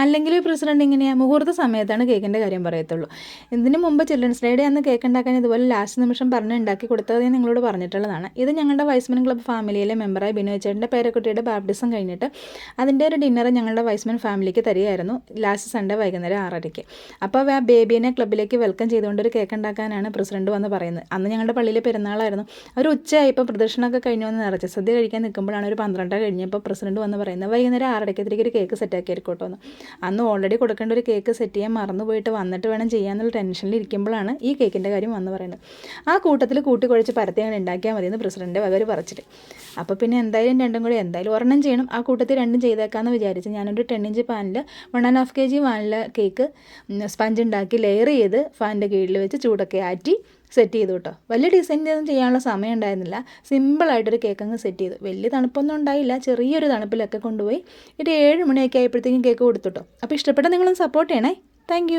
അല്ലെങ്കിൽ പ്രസിഡന്റ് ഇങ്ങനെയാണ് മുഹൂർത്ത സമയത്താണ് കേക്കിൻ്റെ കാര്യം പറയത്തുള്ളൂ. ഇതിന് മുമ്പ് ചിൽഡ്രൻസ് ഡേയുടെ അന്ന് കേക്ക് ഉണ്ടാക്കാൻ ഇതുപോലെ ലാസ്റ്റ് നിമിഷം പറഞ്ഞ് ഉണ്ടാക്കി കൊടുത്തത് ഞാൻ നിങ്ങളോട് പറഞ്ഞിട്ടുള്ളതാണ്. ഇത് ഞങ്ങളുടെ വൈസ്മെൻ ക്ലബ്ബ് ഫാമിലിയിലെ മെമ്പറായ ബിനോയ് ചേട്ടൻ്റെ പേരക്കുട്ടിയുടെ ബാപ്റ്റിസം കഴിഞ്ഞിട്ട് അതിൻ്റെ ഒരു ഡിന്നർ ഞങ്ങളുടെ വൈസ്മെൻ ഫാമിലിക്ക് തരികയായിരുന്നു ലാസ്റ്റ് സൺഡേ വൈകുന്നേരം 6:30. അപ്പോൾ ആ ബേബീനെ ക്ലബ്ബിലേക്ക് വെൽക്കം ചെയ്തുകൊണ്ട് ഒരു കേക്ക് ഉണ്ടാക്കാനാണ് പ്രസിഡന്റ് വന്ന് പറയുന്നത്. അന്ന് ഞങ്ങളുടെ പള്ളിയിലെ പെരുന്നാളായിരുന്നു. ഒരു ഉച്ചയായപ്പോൾ പ്രദക്ഷിണമൊക്കെ കഴിഞ്ഞ് വന്ന് നിറച്ച് സദ്യ കഴിക്കാൻ നിൽക്കുമ്പോഴാണ് ഒരു 12 കഴിഞ്ഞപ്പോൾ പ്രസിഡന്റ് വന്ന് പറയുന്നത് വൈകുന്നേരം 6:30 ഒരു കേക്ക് സെറ്റാക്കി ആയിരിക്കോട്ടോ എന്ന്. അന്ന് ഓൾറെഡി കൊടുക്കേണ്ട ഒരു കേക്ക് സെറ്റ് ചെയ്യാൻ മറന്നുപോയിട്ട് വന്നിട്ട് വേണം ചെയ്യാന്നുള്ള ടെൻഷനിൽ ഇരിക്കുമ്പോഴാണ് ഈ കേക്കിൻ്റെ കാര്യം വന്ന് പറയുന്നത്. ആ കൂട്ടത്തിൽ കൂട്ടിക്കുഴച്ച് പരത്തി അങ്ങനെ ഉണ്ടാക്കിയാൽ മതിയെന്ന് പ്രസിഡന്റ് വകര് പറിച്ചിട്ട്. അപ്പോൾ പിന്നെ എന്തായാലും രണ്ടും കൂടി എന്തായാലും ഒരെണ്ണം ചെയ്യണം. ആ കൂട്ടത്തിൽ രണ്ടും ചെയ്തേക്കാമെന്ന് വിചാരിച്ച് ഞാനൊരു 10 ഇഞ്ച് പാനിൽ 1.5 kg വാനില കേക്ക് സ്പഞ്ച് ഉണ്ടാക്കി ലെയർ ചെയ്ത് ഫാനിൻ്റെ കീഴിൽ വെച്ച് ചൂടൊക്കെ ആറ്റി സെറ്റ് ചെയ്തു കേട്ടോ. വലിയ ഡിസൈൻ ഒന്നും ചെയ്യാനുള്ള സമയം ഉണ്ടായിരുന്നില്ല. സിമ്പിളായിട്ടൊരു കേക്ക് അങ്ങ് സെറ്റ് ചെയ്തു. വലിയ തണുപ്പൊന്നും ഉണ്ടായില്ല, ചെറിയൊരു തണുപ്പിലൊക്കെ കൊണ്ടുപോയി ഒരു 7 മണിയൊക്കെ ആയപ്പോഴത്തേക്കും കേക്ക് കൊടുത്തു കേട്ടോ. അപ്പോൾ ഇഷ്ടപ്പെട്ട നിങ്ങളൊന്ന് സപ്പോർട്ട് ചെയ്യണേ. താങ്ക്